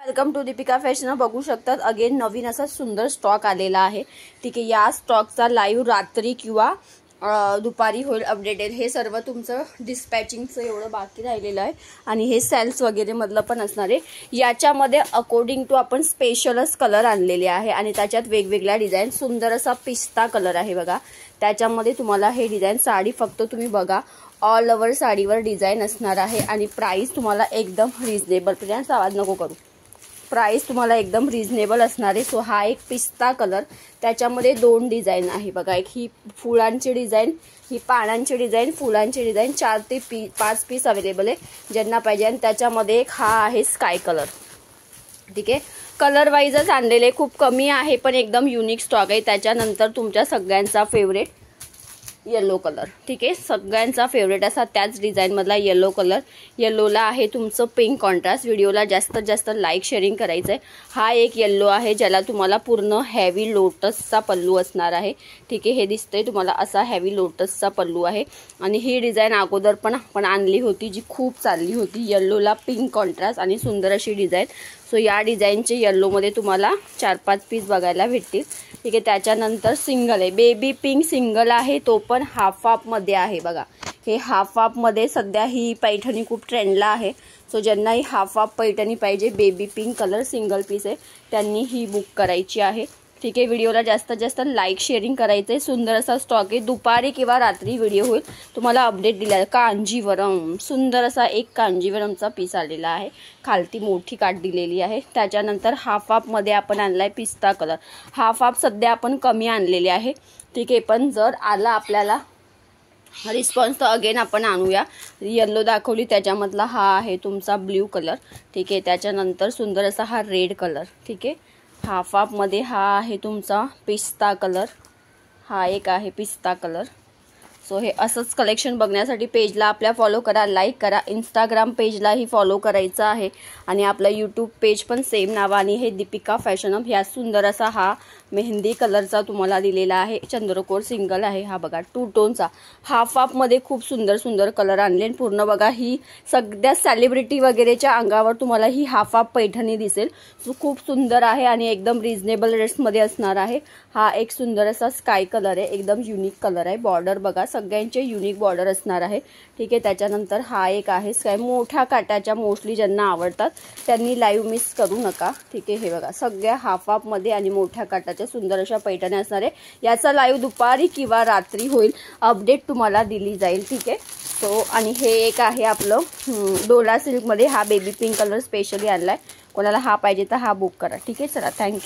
Welcome to Deepika fashion. बघू शकतात again नवीन असा सुंदर स्टॉक आलेला आहे। ठीक आहे, या स्टॉकचा लाईव्ह रात्री किंवा दुपारी होईल अपडेटेड। हे सर्व तुमचं डिस्पॅचिंगचं एवढं बाकी राहिलेलं आहे आणि हे सेल्स वगैरे मधलं पण असणार आहे। याच्यामध्ये अकॉर्डिंग टू आपण स्पेशलच कलर आणलेले आहे आणि त्याच्यात वेगवेगळ्या डिझाइन, सुंदर असा पिस्ता कलर आहे बघा। त्याच्यामध्ये तुम्हाला हे डिझाइन साडी फक्त तुम्ही बघा ऑल ओव्हर साडीवर डिझाइन असणार आहे आणि प्राइस तुम्हाला एकदम रिजनेबल, प्रियांश आवाज नको करू, प्राइस तुम्हाला एकदम रिजनेबल असणार आहे। सो हा एक पिस्ता कलर, त्याच्यामध्ये दोन डिझाइन आहे बघा। एक ही फुलांची डिझाइन, ही पानांची डिझाइन, फुलांची डिझाइन, 4 ते 5 पीस अवेलेबल आहे ज्यांना पाहिजे। आणि त्याच्यामध्ये एक हा आहे स्काय कलर। ठीक आहे, कलर वाईजच आणलेले, खूप कमी आहे पण एकदम युनिक स्टॉक आहे। त्याच्यानंतर तुमच्या सगळ्यांचा फेवरेट येलो कलर। ठीक आहे, सगळ्यांचा फेवरेट असा त्याच डिझाइन मधला येलो कलर। येलोला आहे तुमचं पिंक कॉन्ट्रास्ट। व्हिडिओला जास्तीत जास्त लाईक शेअरिंग करायचं आहे। हा एक येलो आहे ज्याला तुम्हाला पूर्ण हेवी लोटसचा पल्लू असणार आहे। ठीक आहे, हे दिसतंय तुम्हाला असा हेवी लोटसचा पल्लू आहे आणि ही डिझाइन अगोदर पण आपण आणली होती जी खूप चालली होती। येलोला पिंक कॉन्ट्रास्ट आणि सुंदर अशी डिझाइन। सो या डिझाइनचे येल्लोमध्ये तुम्हाला 4-5 पीस बघायला भेटतील। ठीक आहे, त्याच्यानंतर सिंगल आहे, बेबी पिंक सिंगल आहे, तो पण हाफ मध्ये आहे बघा। हे हाफ मध्ये सध्या ही पैठणी खूप ट्रेंडला आहे। सो ज्यांना ही हाफ पैठणी पाहिजे, baby pink colour single piece आहे, त्यांनी ही बुक करायची आहे। ठीक आहे, व्हिडिओला जास्तीत जास्त लाईक शेअरिंग करायचं आहे। सुंदर असा स्टॉक आहे, दुपारी किंवा रात्री व्हिडिओ होईल, तुम्हाला अपडेट दिला। कांजीवरम, सुंदर असा एक कांजीवरमचा पीस आलेला आहे, खालती मोठी काठ दिलेली आहे। त्याच्यानंतर हाफ मध्ये आपण आणलाय पिस्ता कलर। हाफ सध्या आपण कमी आणलेले आहे। ठीक आहे, पण जर आला आपल्याला रिस्पॉन्स तर अगेन आपण आणूया। येलो दाखवली, त्याच्यामधला हा आहे तुमचा ब्ल्यू कलर। ठीक आहे, त्याच्यानंतर सुंदर असा हा रेड कलर। ठीक आहे, हाफ मध्ये हा आहे तुमचा पिस्ता कलर, हा एक आहे पिस्ता कलर। सो हे असंच कलेक्शन बघण्यासाठी पेजला आपल्या फॉलो करा, लाईक करा, इंस्टाग्राम पेजलाही फॉलो करायचं आहे आणि आपलं यूट्यूब पेज पण सेम नावाने हे दीपिका फॅशन हब। ह्या सुंदर असा हा मेहंदी कलरचा तुम्हाला दिलेला आहे, चंद्रकोर सिंगल आहे हा बघा, 2 टोनचा। हाफ मध्ये खूप सुंदर सुंदर कलर आणले पूर्ण बघा। ही सगळ्या सेलिब्रिटी वगैरेच्या अंगावर तुम्हाला ही हाफ पैठणी दिसेल। सो खूप सुंदर आहे आणि एकदम रिजनेबल रेट्समध्ये असणार आहे। हा एक सुंदर असा स्काय कलर आहे, एकदम युनिक कलर आहे। बॉर्डर बघा, सगळ्यांचे युनिक बॉर्डर असणार आहे। ठीक आहे, त्याच्यानंतर हा एक आहे स्काय, मोठ्या काटाच्या, मोस्टली ज्यांना आवडतात त्यांनी लाईव्ह मिस करू नका। ठीक आहे, हे बघा सगळ्या हाफ मध्ये आणि मोठ्या काटाच्या सुंदर अशा पैठण्या असणार आहे। याचा लाईव्ह दुपारी किंवा रात्री होईल, अपडेट तुम्हाला दिली जाईल। ठीक आहे, सो आणि हे एक आहे आपलं डोला सिल्क मध्ये, हा बेबी पिंक कलर स्पेशली आणलाय। कोणाला हा पाहिजे तर हा बुक करा। ठीक आहे, चला थँक्यू।